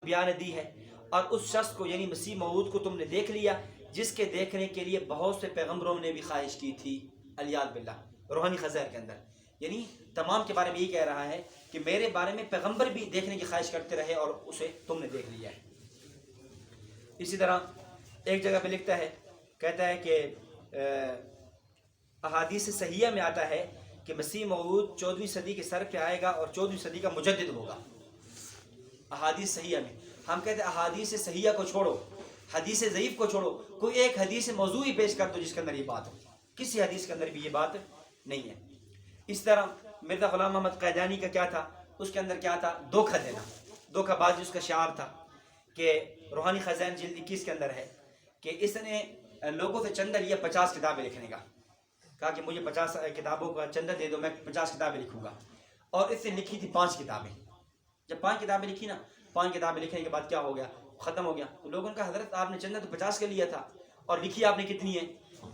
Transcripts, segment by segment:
بیان دی ہے، اور اس شخص کو یعنی مسیح موعود کو تم نے دیکھ لیا جس کے دیکھنے کے لیے بہت سے پیغمبروں نے بھی خواہش کی تھی، الیاذ باللہ، روحانی خزائر کے اندر، یعنی تمام کے بارے میں یہی کہہ رہا ہے کہ میرے بارے میں پیغمبر بھی دیکھنے کی خواہش کرتے رہے اور اسے تم نے دیکھ لیا ہے۔ اسی طرح ایک جگہ پہ لکھتا ہے، کہتا ہے کہ احادیث صحیحہ میں آتا ہے کہ مسیح موعود 14ویں صدی کے سر پہ آئے گا اور 14ویں صدی کا مجدد ہوگا۔ احادیث صحیحہ میں ہم کہتے ہیں احادیث صحیحہ کو چھوڑو، حدیث ضعیف کو چھوڑو، کوئی ایک حدیث موضوعی پیش کر دو جس کے اندر یہ بات ہو، کسی حدیث کے اندر بھی یہ بات نہیں ہے۔ اس طرح مرزا غلام محمد قادیانی کا کیا تھا، اس کے اندر کیا تھا، دھوکہ دینا، دھوکہ بازی اس کا شعار تھا، کہ روحانی خزائن جلد 21 کے اندر ہے کہ اس نے لوگوں سے چندہ لیا 50 کتابیں لکھنے کا، کہا کہ مجھے 50 کتابوں کا چندہ دے دو، میں 50 کتابیں لکھوں گا، اور اس نے لکھی تھی 5 کتابیں۔ جب 5 کتابیں لکھی نا، 5 کتابیں لکھنے کے بعد کیا ہو گیا، ختم ہو گیا، تو لوگوں نے کہا حضرت آپ نے چندہ تو 50 کا لیا تھا اور لکھی آپ نے کتنی ہے،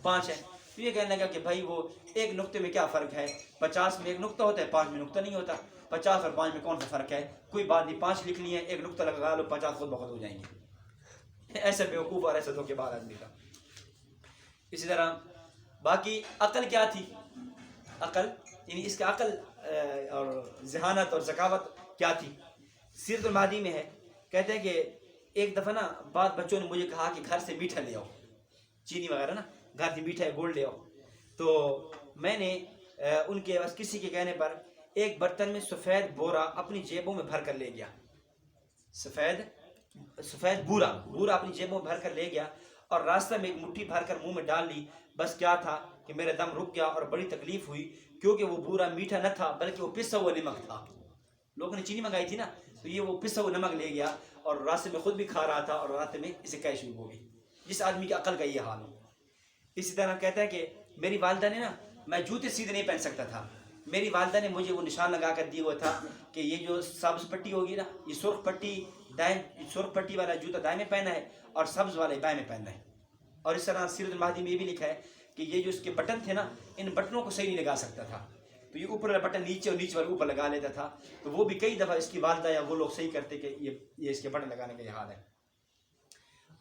5 ہے۔ تو یہ کہنے لگا کہ بھائی وہ ایک نقطے میں کیا فرق ہے، 50 میں ایک نقطہ ہوتا ہے، 5 میں نقطہ نہیں ہوتا، 50 اور 5 میں کون سا فرق ہے، کوئی بات نہیں، 5 لکھ لیے، ایک نقطہ لگا لو، 50 خود بخود ہو جائیں گے۔ ایسا بیوقوف اور ایسا دھوکے باز آدمی تھا۔ اسی طرح باقی عقل کیا تھی، عقل یعنی اس کا عقل اور ذہانت اور ذکاوت کیا تھی، سیرت المہدی میں ہے، کہتے ہیں کہ ایک دفعہ نا بعض بچوں نے مجھے کہا کہ گھر سے میٹھا لے آؤ، چینی وغیرہ نا، گھر سے میٹھا گڑ لے آؤ، تو میں نے ان کے بس کسی کے کہنے پر ایک برتن میں سفید بورا اپنی جیبوں میں بھر کر لے گیا، سفید بورا اپنی جیبوں میں بھر کر لے گیا، اور راستہ میں ایک مٹھی بھر کر منہ میں ڈال لی، بس کیا تھا کہ میرا دم رک گیا اور بڑی تکلیف ہوئی، کیونکہ وہ بورا میٹھا نہ تھا بلکہ وہ پسا ہوا نمک تھا، لوگوں نے چینی منگائی تھی نا، تو یہ وہ پسا ہوا نمک لے گیا اور راستے میں خود بھی کھا رہا تھا اور راستے میں اسے قے شروع ہو گئی، جس آدمی کی عقل کا یہ حال ہو۔ اسی طرح کہتا ہے کہ میری والدہ نے نا، میں جوتے سیدھے نہیں پہن سکتا تھا، میری والدہ نے مجھے وہ نشان لگا کر دی ہوا تھا کہ یہ جو سبز پٹی ہوگی نا، یہ سرخ پٹی والا جوتا دائیں میں پہنا ہے اور سبز والا بائیں میں پہننا ہے۔ اور اس طرح سیرت المہدی میں یہ بھی لکھا ہے کہ یہ جو اس کے بٹن تھے نا، ان بٹنوں کو صحیح نہیں لگا سکتا تھا، تو یہ اوپر والا بٹن نیچے اور نیچے والا اوپر لگا لیتا تھا، تو وہ بھی کئی دفعہ اس کی والدہ یا وہ لوگ صحیح کرتے کہ یہ اس کے بٹن لگانے کا یہ حال ہے۔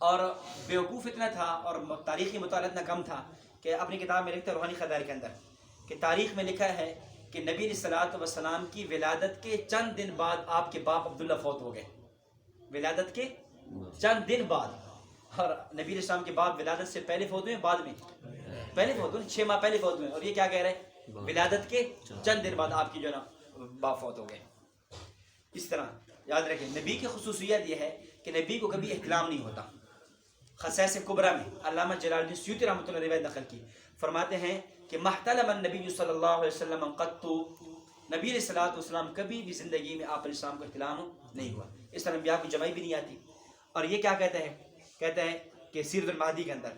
اور بیوقوف اتنا تھا اور تاریخی مطالعہ اتنا کم تھا کہ اپنی کتاب میں لکھتا ہے روحانی خزائر کے اندر کہ تاریخ میں لکھا ہے کہ نبی علیہ الصلوۃ والسلام کی ولادت کے چند دن بعد آپ کے باپ عبداللہ فوت ہو گئے، ولادت کے چند دن بعد، اور نبی علیہ السلام کے باپ ولادت سے پہلے فوت ہوئے، بعد میں پہلے فوت ہوئے، 6 ماہ پہلے فوت ہوئے، اور یہ کیا کہہ رہے ہیں، ولادت کے چند دن بعد آپ کی جو ہے نا باپ فوت ہو گئے۔ اس طرح یاد رکھیں نبی کی خصوصیت یہ ہے کہ نبی کو کبھی احتلام نہیں ہوتا۔ خصائص کبریٰ میں علامہ جلال الدین سیوطی رحمۃ اللہ علیہ روایت نقل کی، فرماتے ہیں کہ محتلم النبی صلی اللہ علیہ وسلم قط، نبی علیہ الصلوۃ والسلام کبھی بھی زندگی میں آپ علیہ السلام کو احتلام نہیں ہوا، اس طرح انبیاء کی جمائی بھی نہیں آتی۔ اور یہ کیا کہتا ہے، کہتا ہے کہ سیرت المہدی کے اندر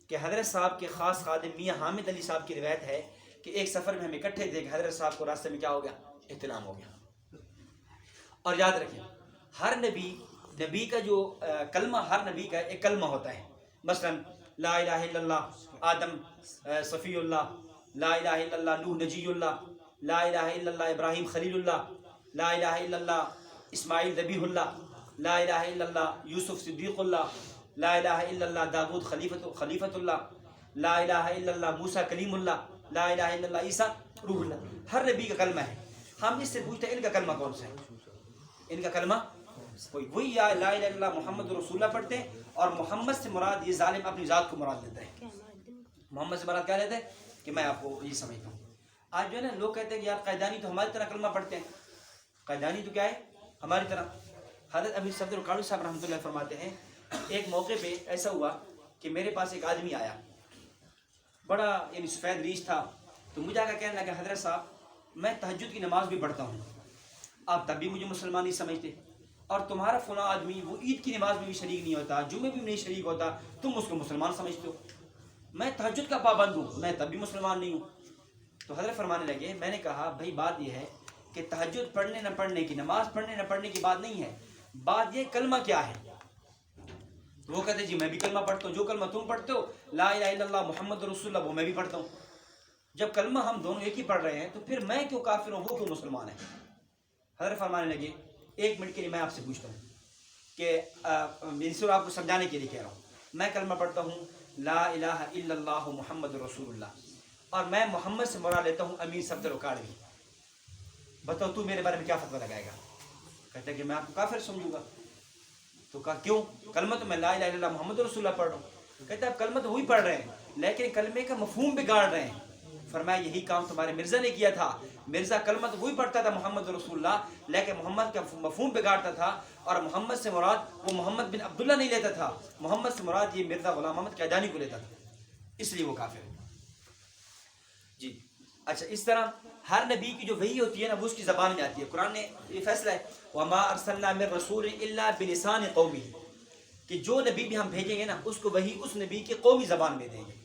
کہ حضرت صاحب کے خاص خادم میاں حامد علی صاحب کی روایت ہے کہ ایک سفر میں ہم اکٹھے تھے کہ حضرت صاحب کو راستے میں کیا ہو گیا، احتلام ہو گیا۔ اور یاد رکھیں ہر نبی کا جو کلمہ، ہر نبی کا ایک کلمہ ہوتا ہے، مثلا لا الہ الا اللہ آدم صفی اللہ، لا الہ الا اللہ نوح نجی اللہ، لا الہ الا اللہ ابراہیم خلیل اللہ، لا الہ الا اللہ اسماعیل ذبیح اللہ، لا الہ الا اللہ یوسف صدیق اللہ، لا الہ الا اللہ داود خلیفۃ اللہ، لا الہ الا اللہ موسیٰ کلیم اللہ، لا الہ الا اللہ عیسیٰ روح اللہ۔ ہر نبی کا کلمہ ہے، ہم اس سے پوچھتے ہیں ان کا کلمہ کون سا ہے، ان کا کلمہ وہی لا الہ الا اللہ محمد رسول اللہ پڑھتے ہیں، اور محمد سے مراد یہ ظالم اپنی ذات کو مراد لیتا ہے، محمد سے مراد کیا لیتا ہے کہ میں آپ کو یہ سمجھتا ہوں۔ آج جو ہے نا لوگ کہتے ہیں کہ یار قیدانی تو ہماری طرح کلمہ پڑھتے ہیں، قیدانی تو کیا ہے ہماری طرح۔ حضرت ابھی صدر القادری صاحب رحمۃ اللہ فرماتے ہیں ایک موقع پہ ایسا ہوا کہ میرے پاس ایک آدمی آیا، بڑا یعنی سفید ریش تھا، تو مجھے آ کر کہنے لگا حضرت صاحب میں تہجد کی نماز بھی پڑھتا ہوں، آپ تب بھی مجھے مسلمان نہیں سمجھتے، اور تمہارا فلاں آدمی وہ عید کی نماز میں بھی شریک نہیں ہوتا، جمعے بھی نہیں شریک ہوتا، تم اس کو مسلمان سمجھتے ہو، میں تہجد کا پابند ہوں، میں تب بھی مسلمان نہیں ہوں۔ تو حضرت فرمانے لگے، میں نے کہا بھائی بات یہ ہے کہ تہجد پڑھنے نہ پڑھنے کی، نماز پڑھنے نہ پڑھنے کی بات نہیں ہے، بات یہ کلمہ کیا ہے۔ وہ کہتے جی میں بھی کلمہ پڑھتا ہوں، جو کلمہ تم پڑھتے ہو لا الہ الا اللہ محمد رسول اللہ وہ میں بھی پڑھتا ہوں، جب کلمہ ہم دونوں ایک ہی پڑھ رہے ہیں تو پھر میں کیوں کافر ہوں وہ کیوں مسلمان ہے۔ حضرت فرمانے لگے ایک منٹ کے لیے میں آپ سے پوچھتا ہوں کہ یہ سورہ آپ کو سمجھانے کے لیے کہہ رہا ہوں. میں کلمہ پڑھتا ہوں لا الہ الا اللہ محمد رسول اللہ, اور میں محمد سے مراد لیتا ہوں امین صفدر اکاڑوی. بتاؤ تو میرے بارے میں کیا فتویٰ لگائے گا؟ کہتا ہے کہ میں آپ کو کافر سمجھوں گا. تو کہا کیوں؟ کلمہ تو میں لا الہ الا اللہ محمد رسول اللہ پڑھ رہا ہوں. کہتا ہے آپ کلمہ تو وہی پڑھ رہے ہیں لیکن کلمے کا مفہوم بگاڑ رہے ہیں. فرمایا یہی کام تمہارے مرزا نے کیا تھا. مرزا کلمہ تو وہی پڑھتا تھا محمد رسول اللہ لیکن محمد کا مفہوم بگاڑتا تھا, اور محمد سے مراد وہ محمد بن عبداللہ نہیں لیتا تھا, محمد سے مراد یہ مرزا غلام محمد قادیانی کو لیتا تھا, اس لیے وہ کافر ہے. جی اچھا, اس طرح ہر نبی کی جو وحی ہوتی ہے نا وہ اس کی زبان میں آتی ہے. قرآن نے یہ فیصلہ ہے وَمَا أَرْسَلْنَا مِن رَّسُولٍ إِلَّا بِلِسَانِ قَوْمِهِ, کہ جو نبی بھی ہم بھیجیں گے نا اس کو وحی اس نبی کے قومی زبان میں دیں گے.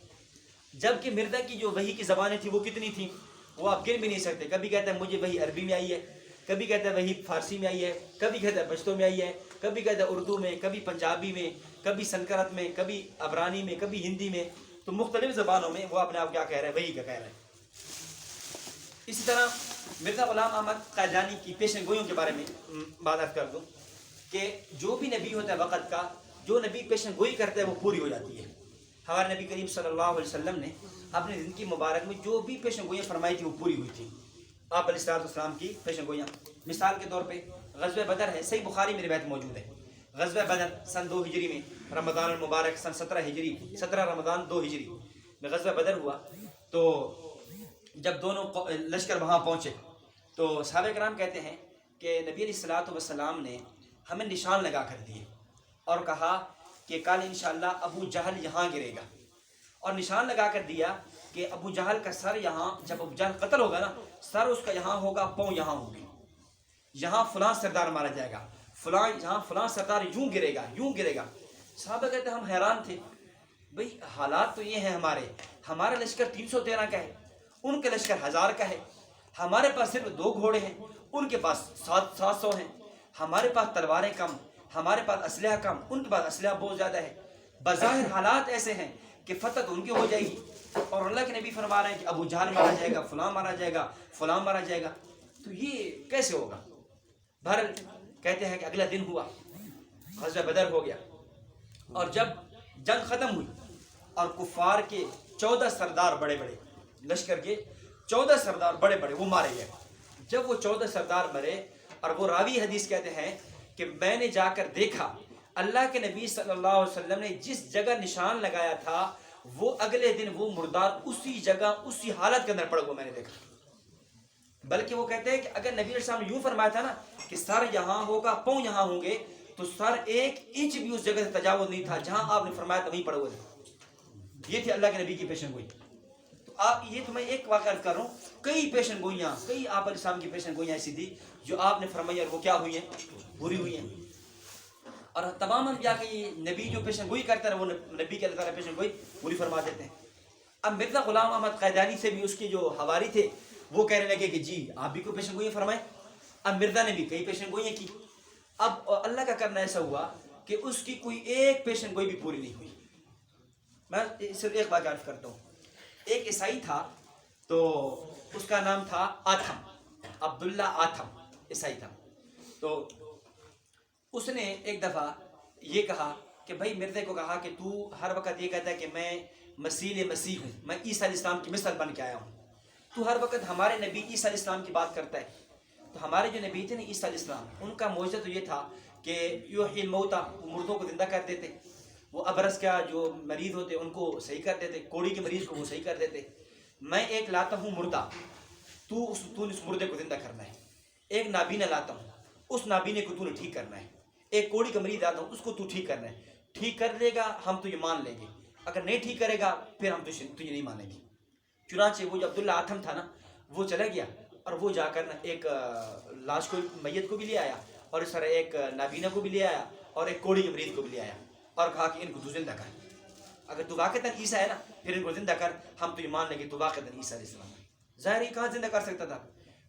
جبکہ مرزا کی جو وحی کی زبانیں تھیں وہ کتنی تھیں وہ آپ گن بھی نہیں سکتے. کبھی کہتا ہے مجھے وحی عربی میں آئی ہے, کبھی کہتا ہے وحی فارسی میں آئی ہے, کبھی کہتا ہے پشتو میں آئی ہے, کبھی کہتا ہے اردو میں, کبھی پنجابی میں, کبھی سنکرت میں, کبھی عبرانی میں, کبھی ہندی میں. تو مختلف زبانوں میں وہ اپنے آپ کیا کہہ رہا ہے, وحی کا کہہ رہا ہے. اسی طرح مرزا غلام احمد قادیانی کی پیشن گوئیوں کے بارے میں بات کر دوں کہ جو بھی نبی ہوتا ہے وقت کا, جو نبی پیشن گوئی کرتا ہے وہ پوری ہو جاتی ہے. ہمارے نبی کریم صلی اللہ علیہ وسلم نے اپنی زندگی مبارک میں جو بھی پیشن گوئیاں فرمائی تھی وہ پوری ہوئی تھی. آپ علیہ السلام کی پیشن گوئیاں مثال کے طور پہ غزوہ بدر ہے, صحیح بخاری میں روایت موجود ہے. غزوہ بدر سن 2 ہجری میں, رمضان المبارک سن 17 ہجری, 17 رمضان 2 ہجری میں غزوہ بدر ہوا. تو جب دونوں لشکر وہاں پہنچے تو صحابہ کرام کہتے ہیں کہ نبی علیہ الصلوۃ والسلام نے ہمیں نشان لگا کر دیے اور کہا کہ کل انشاءاللہ ابو جہل یہاں گرے گا, اور نشان لگا کر دیا کہ ابو جہل کا سر یہاں, جب ابو جہل قتل ہوگا نا سر اس کا یہاں ہوگا, پاؤں یہاں ہوگی, یہاں فلاں سردار مارا جائے گا, فلاں یہاں فلاں سردار یوں گرے گا, یوں گرے گا. صحابہ کہتے ہیں ہم حیران تھے, بھئی حالات تو یہ ہیں ہمارا لشکر 313 کا ہے, ان کے لشکر 1000 کا ہے, ہمارے پاس صرف 2 گھوڑے ہیں, ان کے پاس 700 ہیں, ہمارے پاس تلواریں کم, ہمارے پاس اسلحہ کم, ان کے پاس اسلحہ بہت زیادہ ہے. بظاہر حالات ایسے ہیں کہ فتح تو ان کی ہو جائے گی, اور اللہ کے نبی فرما رہے ہیں کہ ابو جہل مارا جائے گا, فلاں مارا جائے گا, فلاں مارا جائے گا. تو یہ کیسے ہوگا؟ بہرحال کہتے ہیں کہ اگلا دن ہوا, غزوہ بدر ہو گیا, اور جب جنگ ختم ہوئی اور کفار کے 14 سردار بڑے بڑے, لشکر کے 14 سردار بڑے بڑے وہ مارے گئے. جب وہ 14 سردار مرے, اور وہ راوی حدیث کہتے ہیں کہ میں نے جا کر دیکھا اللہ کے نبی صلی اللہ علیہ وسلم نے جس جگہ نشان لگایا تھا وہ اگلے دن وہ مردار اسی جگہ اسی حالت کے اندر پڑا ہوا میں نے دیکھا. بلکہ وہ کہتے ہیں کہ اگر نبی علیہ السلام نے یوں فرمایا تھا نا کہ سر یہاں ہوگا, پاؤں یہاں ہوں گے, تو سر 1 انچ بھی اس جگہ سے تجاوز نہیں تھا جہاں آپ نے فرمایا تھا وہیں پڑا ہوا تھا. یہ تھی اللہ کے نبی کی پیشن گوئی. آپ یہ تو میں ایک واقعہ کر رہا ہوں, کئی پیشن گوئیاں, کئی آپ علیہ السلام کی پیشن گوئیاں ایسی تھی جو آپ نے فرمائی اور وہ کیا ہوئی ہیں, پوری ہوئی ہیں. اور تمام انبیاء کی نبی جو پیشن گوئی کرتا ہے وہ نبی کے اللہ تعالیٰ پیشن گوئی پوری فرما دیتے ہیں. اب مرزا غلام احمد قادیانی سے بھی اس کے جو حواری تھے وہ کہنے لگے کہ جی آپ بھی کوئی پیشن گوئی فرمائیں. اب مرزا نے بھی کئی پیشن گوئیاں کی. اب اللہ کا کرنا ایسا ہوا کہ اس کی کوئی ایک پیشن گوئی بھی پوری نہیں ہوئی. میں صرف ایک بات عرض کرتا ہوں. ایک عیسائی تھا, تو اس کا نام تھا آتھم, عبداللہ آتھم عیسائی تھا. تو اس نے ایک دفعہ یہ کہا کہ بھائی مرزا کو کہا کہ تو ہر وقت یہ کہتا ہے کہ میں مسیح ہوں, میں عیسیٰ علیہ السلام کی مثل بن کے آیا ہوں, تو ہر وقت ہمارے نبی عیسیٰ علیہ السلام کی بات کرتا ہے. تو ہمارے جو نبی تھے نا عیسیٰ علیہ السلام, ان کا معجزہ تو یہ تھا کہ یحیی الموتیٰ, وہ مردوں کو زندہ کر دیتے, وہ ابرص کا جو مریض ہوتے ان کو صحیح کر دیتے, کوڑی کے مریض کو وہ صحیح کر دیتے. میں ایک لاتا ہوں مردہ, تو اس مردے کو زندہ کرنا ہے. ایک نابینا لاتا ہوں, اس نابینے کو تو نے ٹھیک کرنا ہے. ایک کوڑی کا مریض لاتا ہوں, اس کو تو ٹھیک کرنا ہے. ٹھیک کر لے گا ہم تجھے مان لیں گے, اگر نہیں ٹھیک کرے گا پھر ہم تجھے نہیں مانیں گے. چنانچہ وہ جو عبداللہ آتھم تھا نا وہ چلا گیا, اور وہ جا کر ایک لاش کو, میت کو بھی لے آیا, اور اس طرح ایک نابینا کو بھی لے آیا, اور ایک کوڑی کے مریض کو بھی لے آیا, اور کہا کہ ان کو تو زندہ کر. اگر تو واقعتاً عیسیٰ ہے نا پھر ان کو زندہ کر, ہم تجھے مان لیں گے تو واقعتاً عیسیٰ علیہ السلام ہے. ظاہر ہی کہاں زندہ کر سکتا تھا.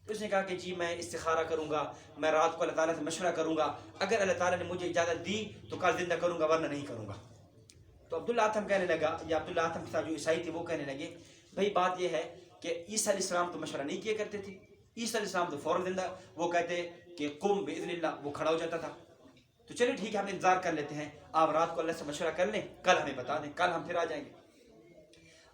اس نے کہا کہ جی میں استخارہ کروں گا, میں رات کو اللہ تعالیٰ سے مشورہ کروں گا, اگر اللہ تعالیٰ نے مجھے اجازت دی تو کل زندہ کروں گا ورنہ نہیں کروں گا. تو عبداللہ آتھم کہنے لگا, یا عبداللہ آتھم کے ساتھ جو عیسائی تھے وہ کہنے لگے بھائی بات یہ ہے کہ عیسیٰ علیہ السلام تو مشورہ نہیں کیا کرتے تھے, عیسیٰ علیہ السلام تو فوراً زندہ, وہ کہتے کہ قم باذن اللہ, وہ کھڑا ہو جاتا تھا. تو چلے ٹھیک ہے ہم انتظار کر لیتے ہیں, آپ رات کو اللہ سے مشورہ کر لیں, کل ہمیں بتا دیں, کل ہم پھر آ جائیں گے.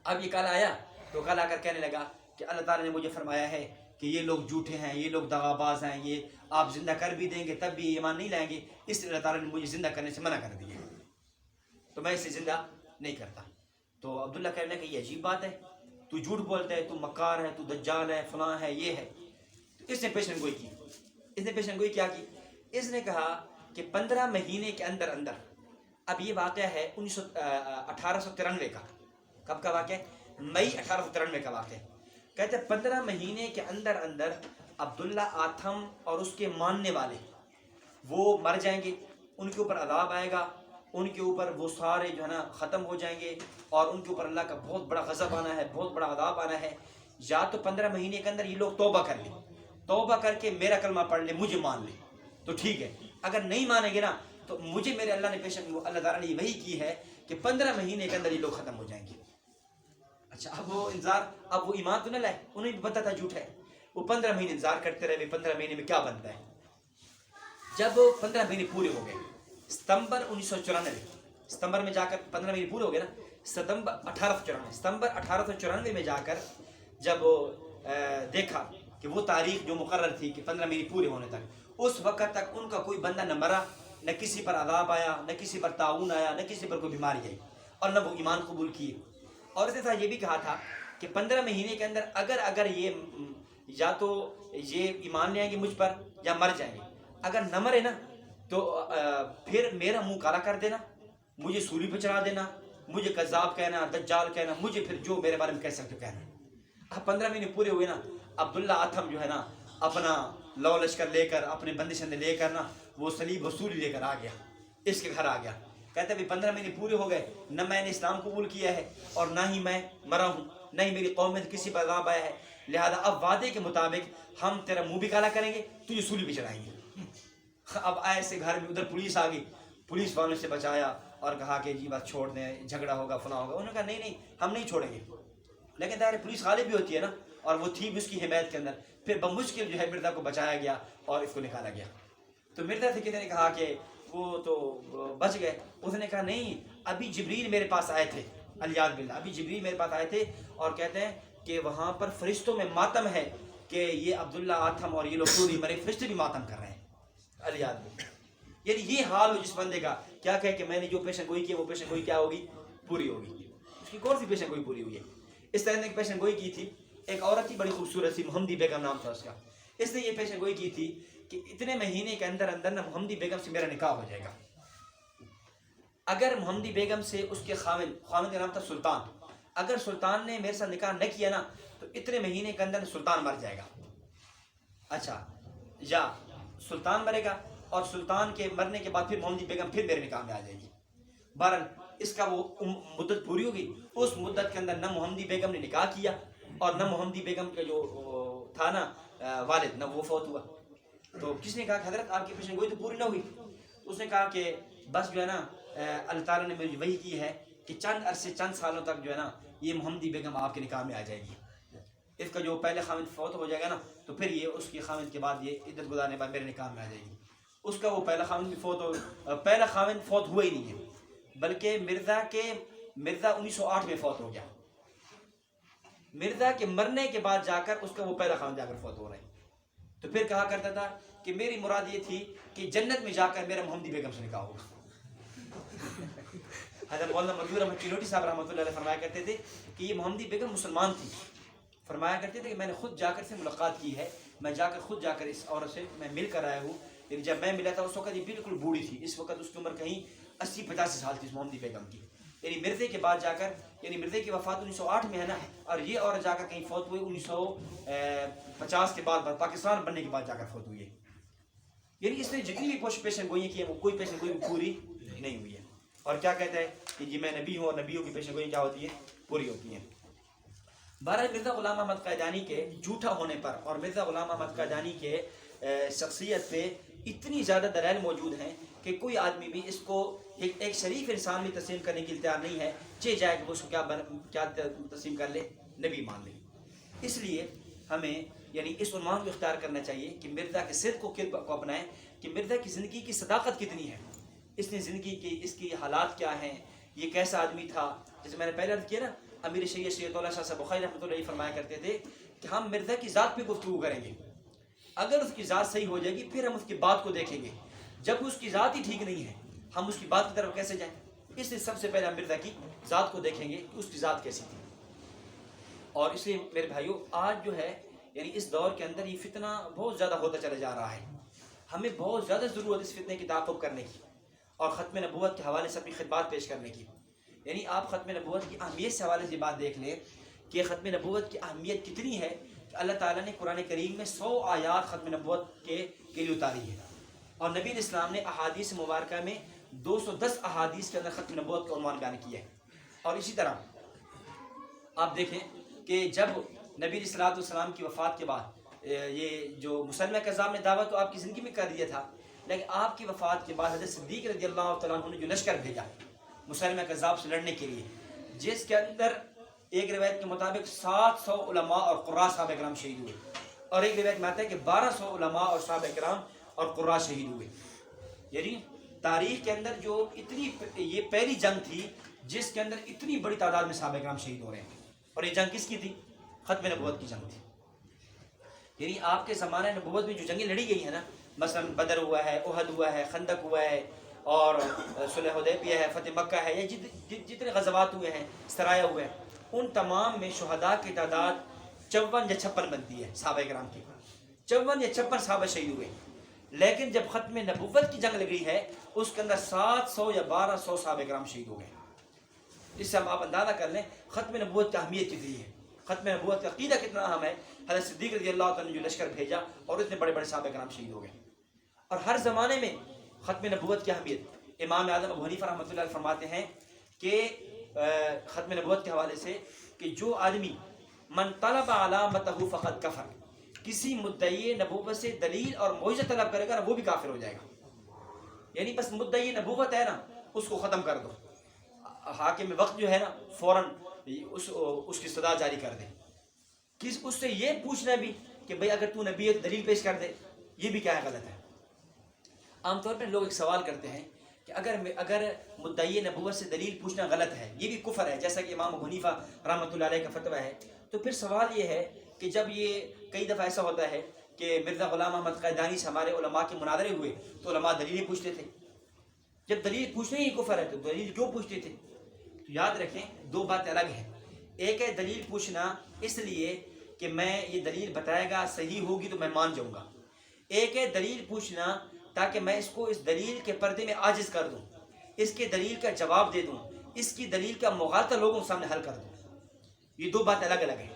اب یہ کل آیا تو کل آ کر کہنے لگا کہ اللہ تعالیٰ نے مجھے فرمایا ہے کہ یہ لوگ جھوٹے ہیں, یہ لوگ دغا باز ہیں, یہ آپ زندہ کر بھی دیں گے تب بھی ایمان نہیں لائیں گے, اس لیے اللہ تعالیٰ نے مجھے زندہ کرنے سے منع کر دیا, تو میں اسے زندہ نہیں کرتا. تو عبداللہ کہنے لگا کہ یہ عجیب بات ہے, تو جھوٹ بولتا ہے, تو مکار ہے, تو دجال ہے, فلاں ہے, یہ ہے. تو اس نے پیشن گوئی کی. اس نے پیشن گوئی کیا کی؟ اس نے کہا کہ 15 مہینے کے اندر اندر, اب یہ واقعہ ہے 1893 کا. کب کا واقعہ ہے؟ مئی 1893 کا واقعہ ہے. کہتے ہیں 15 مہینے کے اندر اندر عبداللہ آتھم اور اس کے ماننے والے وہ مر جائیں گے, ان کے اوپر عذاب آئے گا, ان کے اوپر وہ سارے جو ہے نا ختم ہو جائیں گے, اور ان کے اوپر اللہ کا بہت بڑا غضب آنا ہے, بہت بڑا عذاب آنا ہے. یا تو 15 مہینے کے اندر یہ لوگ توبہ کر لیں, توبہ کر کے میرا کلمہ پڑھ لیں, مجھے مان لیں تو ٹھیک ہے, اگر نہیں مانیں گے نا تو مجھے میرے اللہ نے پیشن, اللہ تعالیٰ نے وہی کی ہے کہ 15 مہینے کے اندر یہ لوگ ختم ہو جائیں گے. اچھا اب وہ انتظار, اب وہ ایمان تو نہ لائے, انہیں بھی پتا تھا جھوٹ ہے, وہ 15 مہینے انتظار کرتے رہے. 15 مہینے میں کیا بنتا ہے؟ جب 15 مہینے پورے ہو گئے, ستمبر 1994, ستمبر میں جا کر 15 مہینے پورے ہو گئے نا, ستمبر 1894 میں جا کر جب دیکھا کہ وہ تاریخ جو مقرر تھی کہ 15 مہینے پورے ہونے تک, اس وقت تک ان کا کوئی بندہ نہ مرا, نہ کسی پر عذاب آیا, نہ کسی پر طاعون آیا, نہ کسی پر کوئی بیماری آئی, اور نہ وہ ایمان قبول کیے. اور اس نے یہ بھی کہا تھا کہ 15 مہینے کے اندر اگر یہ یا تو یہ ایمان لے آئیں گے مجھ پر یا مر جائیں گے, اگر نہ مرے نا تو پھر میرا منہ کالا کر دینا, مجھے سولی پہ چڑھا دینا, مجھے کذاب کہنا, دجال کہنا, مجھے پھر جو میرے بارے میں کہہ سکتے ہو کہنا. اب 15 مہینے پورے ہوئے نا, عبداللہ آتھم جو ہے نا اپنا لو لشکر لے کر, اپنے بندے شندے لے کر نا, وہ صلیب و سولی لے کر آ گیا, اس کے گھر آ گیا. کہتے ہیں 15 مہینے پورے ہو گئے, نہ میں نے اسلام قبول کیا ہے اور نہ ہی میں مرا ہوں, نہ ہی میری قوم میں کسی پر عذاب آیا ہے, لہذا اب وعدے کے مطابق ہم تیرا منہ بھی کالا کریں گے, تجھے سولی پہ چڑھائیں گے. اب ایسے گھر میں ادھر پولیس آ گئی, پولیس والوں سے بچایا اور کہا کہ جی بات چھوڑ دیں, جھگڑا ہوگا فلاں ہوگا. انہوں نے کہا نہیں نہیں ہم نہیں چھوڑیں گے, لیکن ظاہر پولیس غالب بھی ہوتی ہے نا, اور وہ تھی بھی اس کی حمایت کے اندر. پھر بمشکل جو ہے مرزا کو بچایا گیا اور اس کو نکالا گیا. تو مرزا سے کسی نے کہا کہ وہ تو بچ گئے, اس نے کہا نہیں, ابھی جبریل میرے پاس آئے تھے, الیاذ باللہ, ابھی جبریل میرے پاس آئے تھے اور کہتے ہیں کہ وہاں پر فرشتوں میں ماتم ہے کہ یہ عبداللہ آتھم اور یہ لوگ پوری مرے, فرشتے بھی ماتم کر رہے ہیں, الیاذ باللہ. یعنی یہ حال ہو جس بندے کا, کیا کہے کہ میں نے جو پیشن گوئی کی وہ پیشن گوئی کیا ہوگی, پوری ہوگی. اس کی کون سی پیشن گوئی پوری ہوئی ہے؟ اس طرح نے ایک پیشن گوئی کی تھی, ایک عورت تھی بڑی خوبصورت سی, محمدی بیگم نام تھا اس کا. اس نے یہ پیشن گوئی کی تھی کہ اتنے مہینے کے اندر اندر نا محمدی بیگم سے میرا نکاح ہو جائے گا. اگر محمدی بیگم سے اس کے خاوند کا نام تھا سلطان, اگر سلطان نے میرے ساتھ نکاح نہ کیا نا تو اتنے مہینے کے اندر سلطان مر جائے گا. اچھا, یا سلطان مرے گا اور سلطان کے مرنے کے بعد پھر محمدی بیگم پھر میرے نکاح میں آ جائے گی. بہرحال اس کا وہ مدت پوری ہوگی. اس مدت کے اندر نہ محمدی بیگم نے نکاح کیا اور نہ محمدی بیگم کا جو تھا نا والد, نہ وہ فوت ہوا. تو کس نے کہا کہ حضرت آپ کی پیشن گوئی تو پوری نہ ہوئی. اس نے کہا کہ بس جو ہے نا اللہ تعالیٰ نے مجھے وہی کی ہے کہ چند عرصے, چند سالوں تک جو ہے نا یہ محمدی بیگم آپ کے نکاح میں آ جائے گی. اس کا جو پہلے خاوند فوت ہو جائے گا نا تو پھر یہ اس کے خاوند کے بعد یہ عدت گزارنے بعد میرے نکاح میں آ جائے گی. اس کا وہ پہلا خاوند بھی پہلا خاوند فوت ہوا ہی نہیں ہے, بلکہ مرزا 1908 میں فوت ہو گیا. مرزا کے مرنے کے بعد جا کر اس کا وہ پہلا خاوند جا کر فوت ہو رہا ہے. تو پھر کہا کرتا تھا کہ میری مراد یہ تھی کہ جنت میں جا کر میرا محمدی بیگم سے نکاح ہوگا. حضرت مولانا منظور احمد چنوٹی صاحب رحمۃ اللہ علیہ فرمایا کرتے تھے کہ یہ محمدی بیگم مسلمان تھی. فرمایا کرتے تھے کہ میں نے خود جا کر سے ملاقات کی ہے, میں خود جا کر اس عورت سے میں مل کر آیا ہوں. یعنی جب میں ملا تھا اس وقت یہ بالکل بوڑھی تھی, اس وقت اس کی عمر کہیں 80-85 سال تھی اس محمدی بیگم کی. یعنی مرزے کے بعد جا کر, یعنی مرزے کی وفات 1908 میں ہے نا, اور یہ عورت جا کر کہیں فوت ہوئی 1950 کے بعد, پاکستان بننے کے بعد جا کر فوت ہوئی ہے. یعنی اس نے جتنی بھی پیشن گوئی کی ہے وہ کوئی پیشن گوئی پوری نہیں ہوئی ہے. اور کیا کہتا ہے کہ جی میں نبی ہوں اور نبیوں کی پیشن گوئی کیا ہوتی ہے, پوری ہوتی ہیں. بہرحال مرزا غلام احمد قادیانی کے جھوٹا ہونے پر اور مرزا غلام احمد قادیانی کے شخصیت پہ اتنی زیادہ دلائل موجود ہیں کہ کوئی آدمی بھی اس کو ایک شریف انسان بھی تسلیم کرنے کے لیے تیار نہیں ہے, چاہے جائے کہ وہ اس کو کیا تسلیم کر لے, نبی مان لے. اس لیے ہمیں یعنی اس عنوان کو اختیار کرنا چاہیے کہ مرزا کے صدق کو اپنائیں, کہ مرزا کی زندگی کی صداقت کتنی ہے، اس نے زندگی کی اس کی حالات کیا ہیں، یہ کیسا آدمی تھا. جیسے میں نے پہلے عرض کیا نا، امیر سید اللہ شاہ صاحب بخاری رحمۃ اللہ علیہ فرمایا کرتے تھے کہ ہم مرزا کی ذات پہ گفتگو کریں گے، اگر اس کی ذات صحیح ہو جائے گی پھر ہم اس کی بات کو دیکھیں گے، جب اس کی ذات ہی ٹھیک نہیں ہے ہم اس کی بات کی طرف کیسے جائیں. اس لیے سب سے پہلے ہم مرزا کی ذات کو دیکھیں گے کہ اس کی ذات کیسی تھی. اور اس لیے میرے بھائیوں، آج جو ہے یعنی اس دور کے اندر یہ فتنہ بہت زیادہ ہوتا چلا جا رہا ہے. ہمیں بہت زیادہ ضرورت اس فتنے کی تعاقب کرنے کی اور ختم نبوت کے حوالے سے اپنی خدمات پیش کرنے کی. یعنی آپ ختم نبوت کی اہمیت سے حوالے سے بات دیکھ لیں کہ ختم نبوت کی اہمیت کتنی ہے کہ اللہ تعالیٰ نے قرآن کریم میں 100 آیات ختم نبوت کے لیے اتاری ہے، اور نبی علیہ السلام نے احادیث مبارکہ میں 210 احادیث کے اندر ختم نبوت کا عنوان بیان کیا ہے. اور اسی طرح آپ دیکھیں کہ جب نبی علیہ السلام کی وفات کے بعد یہ جو مسلمہ کذاب نے دعویٰ تو آپ کی زندگی میں کر دیا تھا، لیکن آپ کی وفات کے بعد حضرت صدیق رضی اللہ تعالیٰ عنہ نے جو لشکر بھیجا مسلمہ کذاب سے لڑنے کے لیے، جس کے اندر ایک روایت کے مطابق 700 علماء اور قراء صحابہ کرام شہید ہوئے، اور ایک روایت میں آتا ہے کہ 1200 علماء اور صحابہ کرام اور قراء شہید ہوئے. یعنی تاریخ کے اندر جو اتنی یہ پہلی جنگ تھی جس کے اندر اتنی بڑی تعداد میں صحابہ کرام شہید ہو رہے ہیں. اور یہ جنگ کس کی تھی؟ ختم نبوت کی جنگ تھی. یعنی آپ کے زمانہ نبوت میں جو جنگیں لڑی گئی ہیں نا، مثلا بدر ہوا ہے، احد ہوا ہے، خندق ہوا ہے، اور صلح حدیبیہ ہے، فتح مکہ ہے، یا جتنے غزوات ہوئے ہیں، سرایا ہوئے ہیں، ان تمام میں شہداء کی تعداد 54 یا 56 بنتی ہے صحابہ کرام کی. 54 یا 56 صحابہ شہید ہوئے. لیکن جب ختم نبوت کی جنگ لگی ہے اس کے اندر 700 یا 1200 صحابہ کرام شہید ہو گئے. اس سے ہم آپ اندازہ کر لیں ختم نبوت کی اہمیت کتنی ہے، ختم نبوت کا عقیدہ کتنا اہم ہے. حضرت صدیق رضی اللہ تعالیٰ نے جو لشکر بھیجا اور اتنے بڑے بڑے صحابہ کرام شہید ہو گئے. اور ہر زمانے میں ختم نبوت کی اہمیت، امام اعظم ابو حنیفہ رحمۃ اللہ علیہ فرماتے ہیں کہ ختم نبوت کے حوالے سے کہ جو آدمی من طلب علامتہ فقد کفر، کسی مدعی نبوت سے دلیل اور معجزہ طلب کرے گا وہ بھی کافر ہو جائے گا. یعنی بس مدعی نبوت ہے نا، اس کو ختم کر دو. حاکم وقت جو ہے نا فوراً اس کی سزا جاری کر دے. اس سے یہ پوچھنا بھی کہ بھئی اگر تو نبی ہے تو دلیل پیش کر دے، یہ بھی کیا ہے؟ غلط ہے. عام طور پہ لوگ ایک سوال کرتے ہیں کہ اگر مدعی نبوت سے دلیل پوچھنا غلط ہے، یہ بھی کفر ہے، جیسا کہ امام ابو حنیفہ رحمۃ اللہ علیہ کا فتویٰ ہے، تو پھر سوال یہ ہے کہ جب یہ کئی دفعہ ایسا ہوتا ہے کہ مرزا غلام احمد قادیانی سے ہمارے علماء کے مناظرے ہوئے تو علماء دلیلیں پوچھتے تھے. جب دلیل پوچھنا ہی کفر ہے تو دلیل کیوں پوچھتے تھے؟ تو یاد رکھیں دو باتیں الگ ہیں. ایک ہے دلیل پوچھنا اس لیے کہ میں یہ دلیل بتائے گا صحیح ہوگی تو میں مان جاؤں گا. ایک ہے دلیل پوچھنا تاکہ میں اس کو اس دلیل کے پردے میں عاجز کر دوں، اس کے دلیل کا جواب دے دوں، اس کی دلیل کا مغالطہ لوگوں کے سامنے حل کر دوں. یہ دو باتیں الگ الگ ہیں.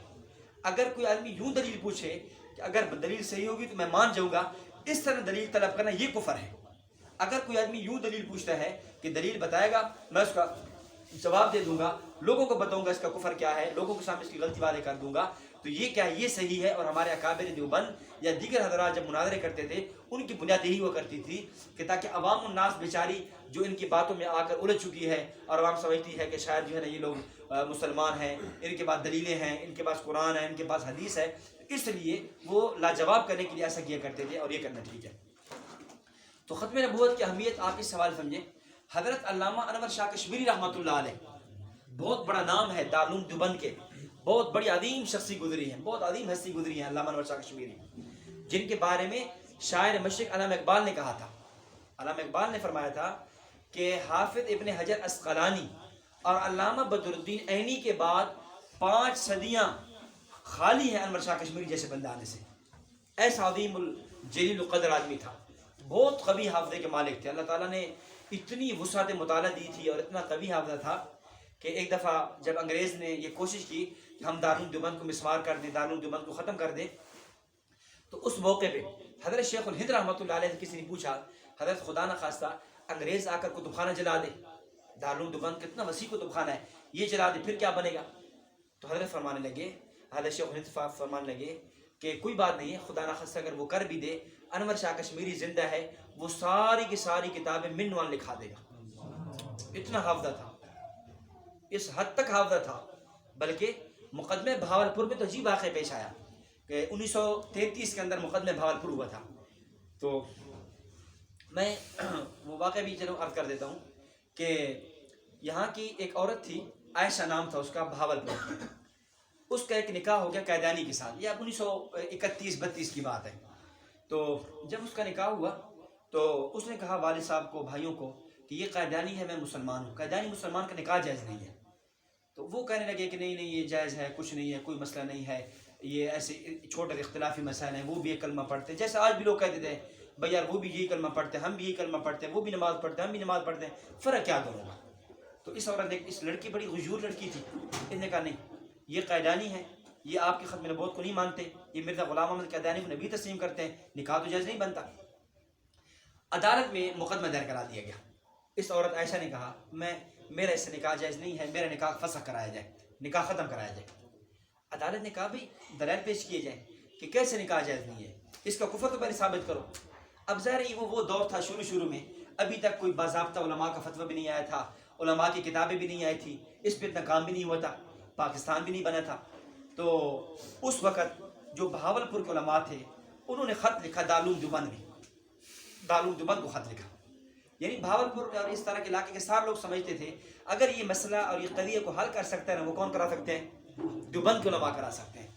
اگر کوئی آدمی یوں دلیل پوچھے کہ اگر دلیل صحیح ہوگی تو میں مان جاؤں گا، اس طرح دلیل طلب کرنا یہ کفر ہے. اگر کوئی آدمی یوں دلیل پوچھتا ہے کہ دلیل بتائے گا میں اس کا جواب دے دوں گا، لوگوں کو بتاؤں گا اس کا کفر کیا ہے، لوگوں کے سامنے اس کی غلطی واضح کر دوں گا، تو یہ کیا ہے؟ یہ صحیح ہے. اور ہمارے اکابر دیوبند یا دیگر حضرات جب مناظرے کرتے تھے ان کی بنیاد یہی ہوا کرتی تھی کہ تاکہ عوام الناس بیچاری جو ان کی باتوں میں آ کر الجھ چکی ہے اور عوام سمجھتی ہے کہ شاید جو ہے نا یہ لوگ مسلمان ہیں، ان کے پاس دلیلیں ہیں، ان کے پاس قرآن ہے، ان کے پاس حدیث ہے، اس لیے وہ لاجواب کرنے کے لیے ایسا کیا کرتے تھے، اور یہ کرنا ٹھیک ہے. تو ختم نبوت کی اہمیت آپ اس سوال سمجھیں. حضرت علامہ انور شاہ کشمیری رحمۃ اللہ علیہ، بہت بڑا نام ہے دارالعلوم دیوبند کے، بہت بڑی عظیم شخصی گزری ہیں، بہت عظیم ہستی گزری ہیں علامہ انور شاہ کشمیری، جن کے بارے میں شاعر مشرق علامہ اقبال نے کہا تھا. علامہ اقبال نے فرمایا تھا کہ حافظ ابن حجر اسقلانی اور علامہ بدر الدین عینی کے بعد 5 صدیاں خالی ہیں انور شاہ کشمیری جیسے بندہ آنے سے. ایسا عظیم الجلیل القدر آدمی تھا، بہت قوی حافظے کے مالک تھے. اللہ تعالیٰ نے اتنی وسعت مطالعہ دی تھی اور اتنا قوی حافظہ تھا کہ ایک دفعہ جب انگریز نے یہ کوشش کی کہ ہم دارالعلوم دیوبند کو مسمار کر دیں، دارالعلوم دیوبند کو ختم کر دیں، تو اس موقع پہ حضرت شیخ الہند رحمۃ اللہ علیہ سے کسی نے پوچھا حضرت خدا نخواستہ انگریز آ کر کتب خانہ جلا دے، دارالعلوم دیوبند کتنا وسیع کتب خانہ ہے، یہ جلا دے پھر کیا بنے گا؟ تو حضرت فرمانے لگے، حضرت شیخ الہند فرمانے لگے کہ کوئی بات نہیں ہے، خدا نخواستہ اگر وہ کر بھی دے، انور شاہ کشمیری زندہ ہے، وہ ساری کی ساری کتابیں منوان لکھا دے گا. اتنا حافظہ تھا، اس حد تک حافظہ تھا. بلکہ مقدمہ بھاولپور میں تو عجیب واقعہ پیش آیا کہ 1933 کے اندر مقدمہ بھاولپور ہوا تھا. تو میں وہ واقعہ بھی چلو عرض کر دیتا ہوں کہ یہاں کی ایک عورت تھی، عائشہ نام تھا اس کا، بہاولپور کی۔ اس کا ایک نکاح ہو گیا قیدانی کے ساتھ، یہ 1931-32 کی بات ہے۔ تو جب اس کا نکاح ہوا تو اس نے کہا والد صاحب کو، بھائیوں کو، کہ یہ قیدانی ہے، میں مسلمان ہوں، قیدانی مسلمان کا نکاح جائز نہیں ہے۔ تو وہ کہنے لگے کہ نہیں نہیں یہ جائز ہے، کچھ نہیں ہے، کوئی مسئلہ نہیں ہے، یہ ایسے چھوٹے اختلافی مسائل ہیں، وہ بھی یہ کلمہ پڑھتے ہیں، جیسے آج بھی لوگ کہہ دیتے ہیں بھائی یار وہ بھی یہی کلمہ پڑھتے ہیں، ہم بھی یہی کلمہ پڑھتے ہیں، وہ بھی نماز پڑھتے ہیں، ہم بھی نماز پڑھتے ہیں، فرق کیا دونوں کا؟ تو اس عورت نے، اس لڑکی بڑی غیور لڑکی تھی، اس نے کہا نہیں یہ قیدانی ہے، یہ آپ کے ختم نبوت کو نہیں مانتے، یہ مرزا غلام احمد قیدانی کو نبی تسلیم کرتے ہیں، نکاح تو جائز نہیں بنتا۔ عدالت میں مقدمہ دائر کرا دیا گیا۔ اس عورت عائشہ نے کہا میرا اس سے نکاح جائز نہیں ہے، میرا نکاح فسخ کرایا جائے، نکاح ختم کرایا جائے۔ عدالت نے کہا بھائی دلائل پیش کیے جائیں کہ کیسے نکاح جائز نہیں ہے، اس کا کفر تو پہلے ثابت کرو۔ اب ظاہر ہے وہ دور تھا شروع میں، ابھی تک کوئی باضابطہ علماء کا فتویٰ بھی نہیں آیا تھا، علماء کی کتابیں بھی نہیں آئی تھی، اس پہ اتنا کام بھی نہیں ہوا تھا، پاکستان بھی نہیں بنا تھا۔ تو اس وقت جو بہاولپور کے علماء تھے انہوں نے خط لکھا دارالعلوم دیوبند میں، دارالعلوم دیوبند کو خط لکھا۔ یعنی بہاولپور اور اس طرح کے علاقے کے سارے لوگ سمجھتے تھے اگر یہ مسئلہ اور یہ قضیہ کو حل کر سکتا ہے نا، وہ کون کرا سکتے ہیں؟ دیوبند کے علماء کرا سکتے ہیں۔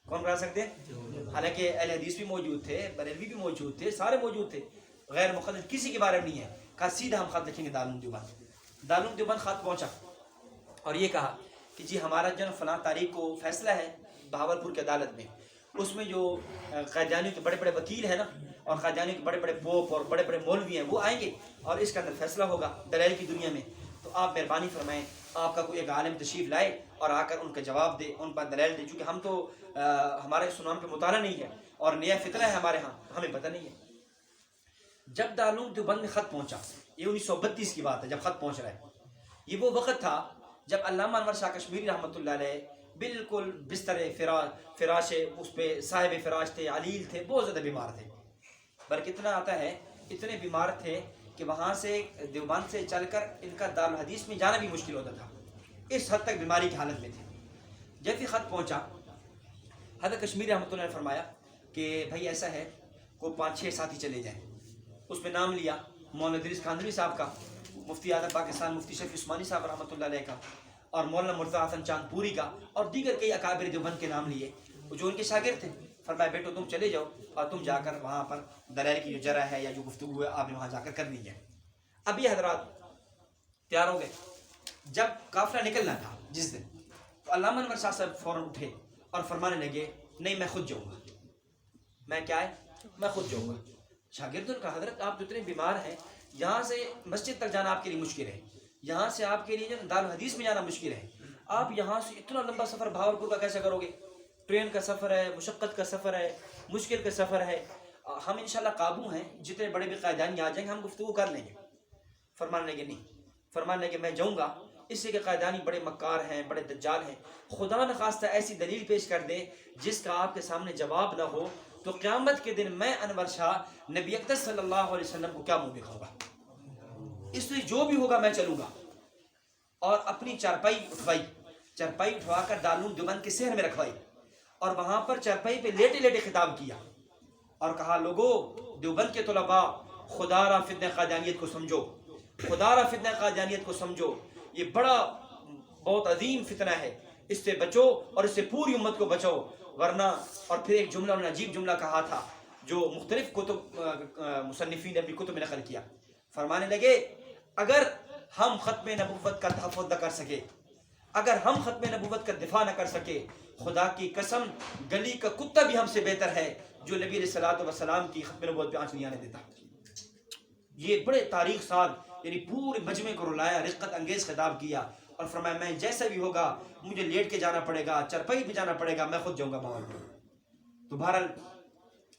کون کرا سکتے ہیں؟ حالانکہ اہل حدیث بھی موجود تھے، بریلوی بھی موجود تھے، سارے موجود تھے، غیر مقلد کسی کے بارے میں نہیں ہے۔ کہا سیدھا ہم خط لکھیں گے دارالعلوم دیوبند۔ دارالعلوم دیوبند خط پہنچا اور یہ کہا کہ جی ہمارا جو فلاں تاریخ کو فیصلہ ہے بہاولپور کی عدالت میں، اس میں جو قیدانیوں کے بڑے بڑے وکیل ہیں نا، اور قیدانیوں کے بڑے بڑے پوپ اور بڑے بڑے مولوی ہیں، وہ آئیں گے اور اس کے اندر فیصلہ ہوگا دلائل کی دنیا میں۔ تو آپ مہربانی فرمائیں، آپ کا کوئی ایک عالم تشریف لائے اور آ کر ان کا جواب دے، ان پر دلائل دے، چونکہ ہم تو ہمارے سنان پہ مطالعہ نہیں ہے اور نیا فتنہ ہے ہمارے ہاں، ہمیں پتہ نہیں ہے۔ جب دارالعلوم دیوبند میں خط پہنچا، یہ 1932 کی بات ہے جب خط پہنچ رہا ہے، یہ وہ وقت تھا جب علامہ انور شاہ کشمیری رحمۃ اللہ علیہ بالکل بستر فراش اس پہ صاحب فراش تھے، علیل تھے، بہت زیادہ بیمار تھے، بلکہ اتنا آتا ہے اتنے بیمار تھے کہ وہاں سے دیوبند سے چل کر ان کا دارالحدیث میں جانا بھی مشکل ہوتا تھا، اس حد تک بیماری کی حالت میں تھے۔ جب یہ خط پہنچا، حضرت کشمیری رحمۃ اللہ نے فرمایا کہ بھائی ایسا ہے، کوئی 5-6 ساتھی چلے جائیں۔ اس میں نام لیا مولانا ادریس کاندھوی صاحب کا، مفتی اعظم پاکستان مفتی شفیع عثمانی صاحب رحمۃ اللہ علیہ کا، اور مولانا مرتضیٰ حسن چاند پوری کا، اور دیگر کئی اکابر دیوبند کے نام لیے جو ان کے شاگرد تھے۔ فرمایا بیٹو تم چلے جاؤ اور تم جا کر وہاں پر دلائل کی جو جرح ہے یا جو گفتگو ہے آپ نے وہاں جا کر کرنی ہے۔ اب یہ حضرات تیار ہو گئے۔ جب قافلہ نکلنا تھا جس دن، تو علامہ انور شاہ صاحب فوراً اٹھے اور فرمانے لگے نہیں میں خود جاؤں گا، میں کیا ہے، میں خود جاؤں گا۔ شاگردوں نے کہا حضرت آپ تو اتنے بیمار ہیں، یہاں سے مسجد تک جانا آپ کے لیے مشکل ہے، یہاں سے آپ کے لیے دارالحدیث میں جانا مشکل ہے، آپ یہاں سے اتنا لمبا سفر بہاولپور کا کیسے کرو گے؟ ٹرین کا سفر ہے، مشقت کا سفر ہے، مشکل کا سفر ہے، ہم انشاءاللہ قابو ہیں، جتنے بڑے بھی قائدانی آ جائیں گے ہم گفتگو کر لیں گے۔ فرمانے لگے نہیں، فرمانے لگے میں جاؤں گا، اس لیے کہ قائدانی بڑے مکار ہیں، بڑے دجال ہیں، خدا نخواستہ ایسی دلیل پیش کر دے جس کا آپ کے سامنے جواب نہ ہو تو قیامت کے دن میں انور شاہ نبی اقدس صلی اللہ علیہ وسلم کو کیا منہ دکھاؤں گا، اس لیے جو بھی ہوگا میں چلوں گا۔ اور اپنی چارپائی اٹھوا کر دارالعلوم دیوبند کے شہر میں رکھوائی، اور وہاں پر چارپائی پہ لیٹے لیٹے خطاب کیا اور کہا لوگو دیوبند کے طلباء، خدا را فتنہ قادیانیت کو سمجھو، خدا را فتنہ قادیانیت کو سمجھو، یہ بڑا بہت عظیم فتنہ ہے، اس سے بچو اور اس سے پوری امت کو بچاؤ ورنہ۔ اور پھر ایک جملہ انہوں نے عجیب جملہ کہا تھا جو مختلف کتب مصنفین نے اپنی کتب میں نقل کیا۔ فرمانے لگے اگر ہم ختم نبوت کا تحفظ نہ کر سکے، اگر ہم ختم نبوت کا دفاع نہ کر سکے، خدا کی قسم گلی کا کتا بھی ہم سے بہتر ہے جو نبی علیہ الصلوۃ والسلام کی ختم نبوت پہ آنچ نہیں آنے دیتا۔ یہ بڑے تاریخ سال یعنی پورے مجمع کو رلایا، رقت انگیز خطاب کیا اور فرمایا میں جیسا بھی ہوگا مجھے لیٹ کے جانا پڑے گا، چرپائی پہ جانا پڑے گا، میں خود جاؤں گا بہاولپور۔ تو بہرحال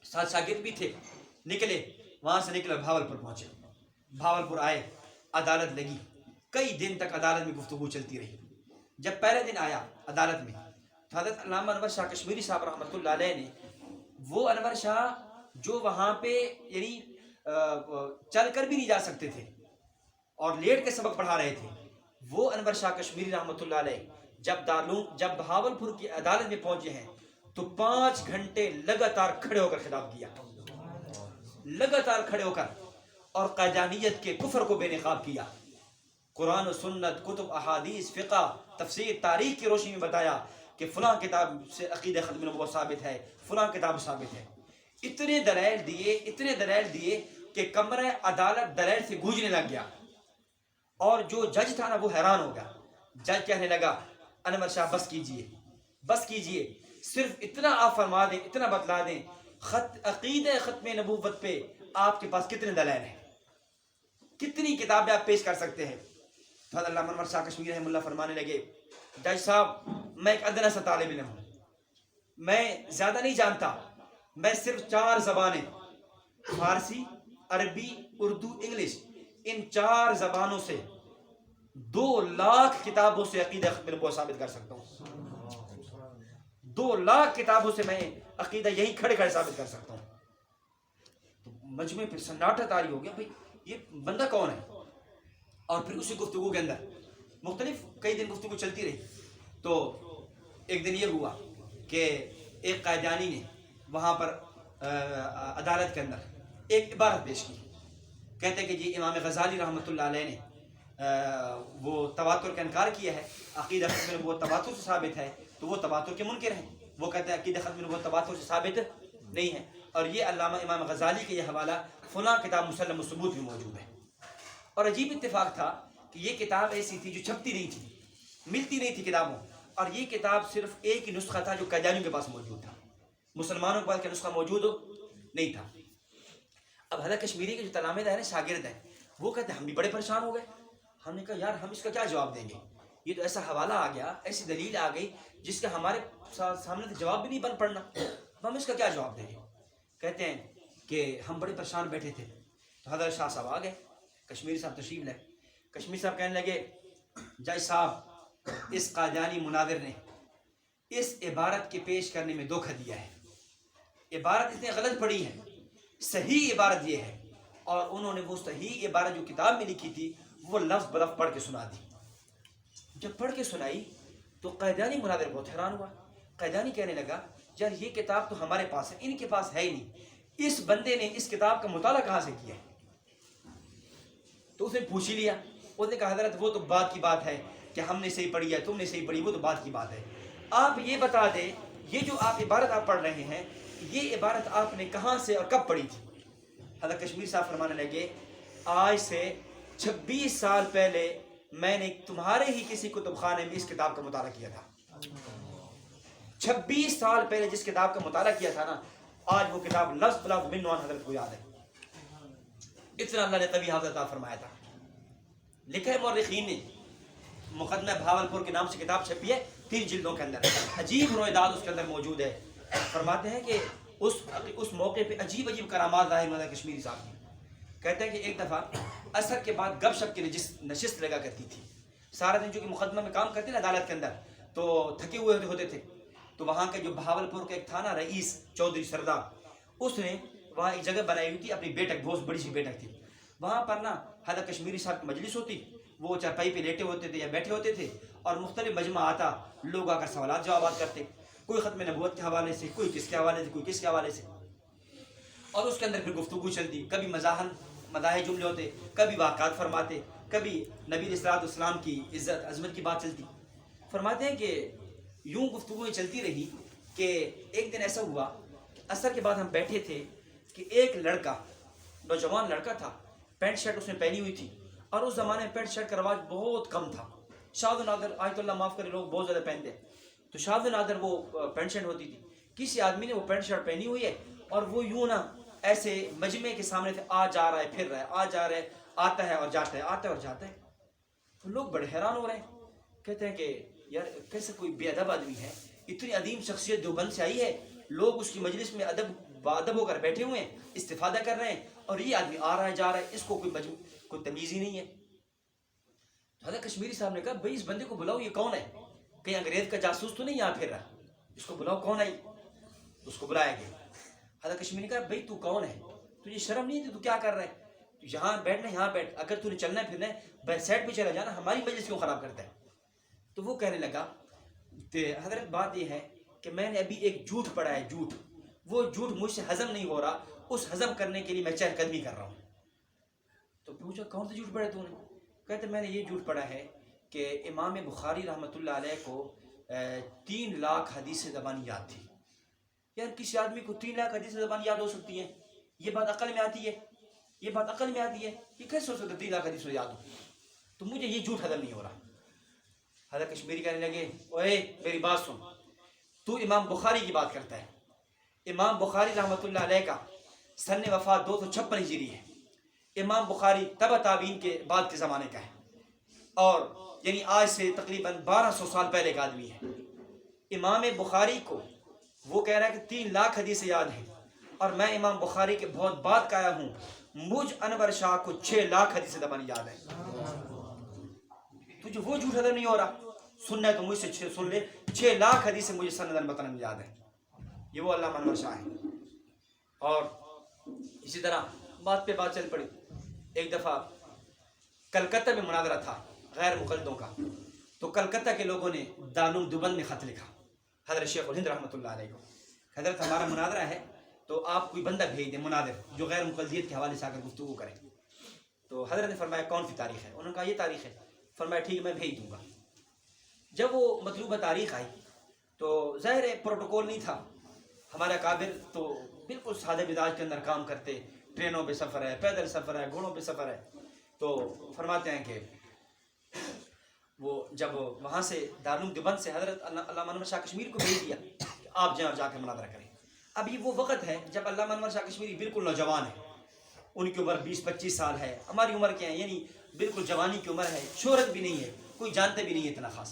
ساتھ شاگرد بھی تھے، نکلے وہاں سے، نکلے بہاولپور پہنچے، بہاولپور آئے، عدالت لگی، کئی دن تک عدالت میں گفتگو چلتی رہی۔ جب پہلے دن آیا عدالت میں تو حضرت علامہ انور شاہ کشمیری صاحب رحمۃ اللہ علیہ نے، وہ انور شاہ جو وہاں پہ یعنی چل کر بھی نہیں جا سکتے تھے اور لیٹ کے سبق پڑھا رہے تھے، وہ انور شاہ کشمیری رحمۃ اللہ علیہ جب بہاولپور کی عدالت میں پہنچے ہیں تو 5 گھنٹے لگاتار کھڑے ہو کر خطاب کیا، لگاتار کھڑے ہو کر، اور قادیانیت کے کفر کو بے نقاب کیا. قرآن و سنت، کتب، احادیث، فقہ، تفسیر، تاریخ کی روشنی میں بتایا کہ فلاں کتاب سے عقیدہ ختم نبوت ثابت ہے، فلاں کتاب ثابت ہے. اتنے دلائل دیے کہ کمرہ عدالت دلائل سے گونجنے لگ گیا. اور جو جج تھا نا وہ حیران ہو گیا. جج کہنے لگا انور شاہ بس کیجئے، صرف اتنا آپ فرما دیں، اتنا بتلا دیں، عقیدہ ختم نبوت پہ آپ کے پاس کتنے دلائل ہیں، کتنی کتابیں آپ پیش کر سکتے ہیں. تو حضرت علامہ انور شاہ کشمیری رحمہ اللہ فرمانے لگے جج صاحب میں ایک ادنا سا طالب علم ہوں، میں زیادہ نہیں جانتا، میں صرف 4 زبانیں فارسی، عربی، اردو، انگلش، ان 4 زبانوں سے 2 لاکھ کتابوں سے عقیدہ ختم نبوت ثابت کر سکتا ہوں. 2 لاکھ کتابوں سے میں عقیدہ یہی کھڑے ثابت کر سکتا ہوں. تو مجمع پہ سناٹا طاری ہو گیا، بھائی یہ بندہ کون ہے. اور پھر اسی گفتگو کے اندر مختلف کئی دن گفتگو چلتی رہی. تو ایک دن یہ ہوا کہ ایک قائدانی نے وہاں پر عدالت کے اندر ایک عبارت پیش کی. کہتے ہیں کہ جی امام غزالی رحمۃ اللہ علیہ نے وہ تواتر کا انکار کیا ہے، عقیدہ ختم نبوت تواتر سے ثابت ہے، تو وہ تواتر کے منکر ہیں. وہ کہتے ہیں عقیدہ ختم نبوت تواتر سے ثابت نہیں ہے. اور یہ علامہ امام غزالی کا یہ حوالہ فلاں کتاب مسلم الثبوت میں موجود ہے. اور عجیب اتفاق تھا کہ یہ کتاب ایسی تھی جو چھپتی نہیں تھی، ملتی نہیں تھی کتابوں. اور یہ کتاب صرف ایک ہی نسخہ تھا جو قادیانیوں کے پاس موجود تھا، مسلمانوں کے پاس کا نسخہ موجود نہیں تھا. اب حضرت کشمیری کے جو تلامذہ ہیں، شاگرد ہیں، وہ کہتے ہیں ہم بھی بڑے پریشان ہو گئے. ہم نے کہا یار ہم اس کا کیا جواب دیں گے، یہ تو ایسا حوالہ آ گیا، ایسی دلیل آ گئی جس کا ہمارے سامنے تو جواب بھی نہیں بن پڑنا، ہم اس کا کیا جواب دیں گے. کہتے ہیں کہ ہم بڑے پریشان بیٹھے تھے. تو حضرت شاہ صاحب آ گئے، کشمیری صاحب تشریف لائے. کشمیری صاحب کہنے لگے جج صاحب اس قادیانی مناظر نے اس عبارت کے پیش کرنے میں دھوکہ دیا ہے. عبارت اتنی غلط پڑی ہے، صحیح عبارت یہ ہے. اور انہوں نے وہ صحیح عبارت جو کتاب میں لکھی تھی وہ لفظ بلفظ پڑھ کے سنا دی. جب پڑھ کے سنائی تو قادیانی مناظر بہت حیران ہوا. قادیانی کہنے لگا یار یہ کتاب تو ہمارے پاس ہے، ان کے پاس ہے ہی نہیں، اس بندے نے اس کتاب کا مطالعہ کہاں سے کیا ہے. تو اس نے پوچھ ہی لیا. اس نے کہا حضرت وہ تو بات کی بات ہے کہ ہم نے صحیح پڑھی ہے، تم نے صحیح پڑھی، وہ تو بات کی بات ہے. آپ یہ بتا دیں یہ جو آپ عبارت آپ پڑھ رہے ہیں یہ عبارت آپ نے کہاں سے اور کب پڑھی تھی. حضرت کشمیر صاحب فرمانے لگے آج سے 26 سال پہلے میں نے تمہارے ہی کسی کتب خانے میں اس کتاب کا مطالعہ کیا تھا. 26 سال پہلے جس کتاب کا مطالعہ کیا تھا نا، آج وہ کتاب لفظ بلفظ من نوان حضرت کو یاد ہے. اتنا اللہ نے طبی حافظ عطا فرمایا تھا. لکھا ہے مورخین نے، مقدمہ بھاولپور کے نام سے کتاب چھپی ہے 3 جلدوں کے اندر. عجیب رویداد اس کے اندر موجود ہے. فرماتے ہیں کہ اس موقع پہ عجیب کرامات ظاہر ہوئے کشمیری صاحب کی. کہتے ہیں کہ ایک دفعہ عصر کے بعد گپ شپ کی نشست لگا کرتی تھی. سارا دن جو کہ مقدمہ میں کام کرتے نا عدالت کے اندر تو تھکے ہوئے ہوتے تھے. تو وہاں کے جو بہاولپور کا ایک تھا نا رئیس چودھری سردار، اس نے وہاں ایک جگہ بنائی ہوئی تھی، اپنی بیٹھک بہت بڑی سی بیٹھک تھی. وہاں پر نا حضرت کشمیری صاحب کی مجلس ہوتی، وہ چارپائی پہ لیٹے ہوتے تھے یا بیٹھے ہوتے تھے اور مختلف مجمع آتا، لوگ آ کر سوالات جوابات کرتے، کوئی ختم نبوت کے حوالے سے، کوئی کس کے حوالے سے، کوئی کس کے حوالے سے. اور اس کے اندر پھر گفتگو چلتی، کبھی مزاح جملے ہوتے، کبھی واقعات فرماتے، کبھی نبی علیہ الصلوۃ والسلام کی عزت عظمت کی بات چلتی. فرماتے ہیں کہ یوں گفتگویں چلتی رہی کہ ایک دن ایسا ہوا کہ عصر کے بعد ہم بیٹھے تھے کہ ایک لڑکا، نوجوان لڑکا تھا، پینٹ شرٹ اس نے پہنی ہوئی تھی. اور اس زمانے میں پینٹ شرٹ کا رواج بہت کم تھا. شاذ و نادر، آیت اللہ معاف کرے، لوگ بہت زیادہ پہنتے، تو شاذ و نادر وہ پینٹ شرٹ ہوتی تھی. کسی آدمی نے وہ پینٹ شرٹ پہنی ہوئی ہے اور وہ یوں نا ایسے مجمع کے سامنے سے آ جا رہا ہے، پھر رہا ہے، آ جا رہا ہے، آتا ہے اور جاتا ہے، آتا ہے اور جاتا ہے. تو لوگ بڑے حیران ہو رہے ہیں. کہتے ہیں کہ یار کیسے کوئی بے ادب آدمی ہے، اتنی عظیم شخصیت دیوبند سے آئی ہے، لوگ اس کی مجلس میں ادب ہو کر بیٹھے ہوئے ہیں، استفادہ کر رہے ہیں، اور یہ آدمی آ رہا ہے جا رہا ہے، اس کو کوئی تمیز ہی نہیں ہے. حضرت کشمیری صاحب نے کہا بھائی اس بندے کو بلاؤ، یہ کون ہے، کہیں انگریز کا جاسوس تو نہیں یہاں پھر رہا، اس کو بلاؤ کون ہے. اس کو بلایا گیا. حضرت کشمیری نے کہا بھائی تو کون ہے، تجھے شرم نہیں ہے، تو کیا کر رہا ہے، تو یہاں بیٹھنا، یہاں بیٹھ، اگر تو نے چلنا ہے پھرنا ہے بیک سائڈ پہ چلا جانا، ہماری مجلس کیوں خراب کرتا ہے. تو وہ کہنے لگا کہ حضرت بات یہ ہے کہ میں نے ابھی ایک جھوٹ پڑھا ہے، وہ جھوٹ مجھ سے ہضم نہیں ہو رہا، اس ہضم کرنے کے لیے میں چہل قدمی کر رہا ہوں. تو پوچھا کون سا جھوٹ پڑھا تو نے؟ کہتے میں نے یہ جھوٹ پڑھا ہے کہ امام بخاری رحمۃ اللہ علیہ کو 3 لاکھ حدیث زبانی یاد تھی. یار کسی آدمی کو 3 لاکھ حدیث زبانی یاد ہو سکتی ہے؟ یہ بات عقل میں آتی ہے؟ یہ بات عقل میں آتی ہے؟ یہ کیسے ہو سکتا ہے 3 لاکھ حدیث یاد ہو؟ تو مجھے یہ جھوٹ ہضم نہیں ہو رہا. حضرت کشمیری کہنے لگے اوے میری بات سن، تو امام بخاری کی بات کرتا ہے. امام بخاری رحمۃ اللہ علیہ کا سن وفات 256 ہجری ہے. امام بخاری تبع تابعین کے بعد کے زمانے کا ہے، اور یعنی آج سے تقریباً 1200 سال پہلے کا آدمی ہے. امام بخاری کو وہ کہہ رہا ہے کہ 3 لاکھ حدیث یاد ہیں، اور میں امام بخاری کے بہت بعد کا آیا ہوں، مجھ انور شاہ کو 6 لاکھ حدیث زبانی یاد ہے. تجھے وہ جھوٹ ہضم نہیں ہو رہا؟ سننا ہے تو مجھ سے سن لے، 6 لاکھ حدیث مجھے سندن متن یاد ہے. یہ وہ علامہ انور شاہ ہے. اور اسی طرح بات پہ بات چل پڑی. ایک دفعہ کلکتہ میں مناظرہ تھا غیر مقلدوں کا، تو کلکتہ کے لوگوں نے دارالعلوم دیوبند میں خط لکھا حضرت شیخ الہند رحمۃ اللہ علیہ کو. حضرت ہمارا مناظرہ ہے تو آپ کوئی بندہ بھیج دیں مناظر جو غیر مقلدیت کے حوالے سے آ کر گفتگو کرے. تو حضرت نے فرمایا کون سی تاریخ ہے؟ انہوں نے کہا یہ تاریخ ہے. فرمایا ٹھیک ہے میں بھیج دوں گا. جب وہ مطلوبہ تاریخ آئی تو ظاہر پروٹوکول نہیں تھا. ہمارا کابر تو بالکل سادہ مزاج کے اندر کام کرتے، ٹرینوں پہ سفر ہے، پیدل سفر ہے، گھوڑوں پہ سفر ہے. تو فرماتے ہیں کہ وہ جب وہاں سے دارالعلوم دیوبند سے حضرت علامہ انور شاہ کشمیری کو بھیج دیا کہ آپ جائیں اور جا کے مناظرہ کریں. اب یہ وہ وقت ہے جب علامہ انور شاہ کشمیری بالکل نوجوان ہے، ان کی عمر 20-25 سال ہے، ہماری عمر کیا ہے، یعنی بالکل جوانی کی عمر ہے، شہرت بھی نہیں ہے، کوئی جانتے بھی نہیں ہے اتنا خاص.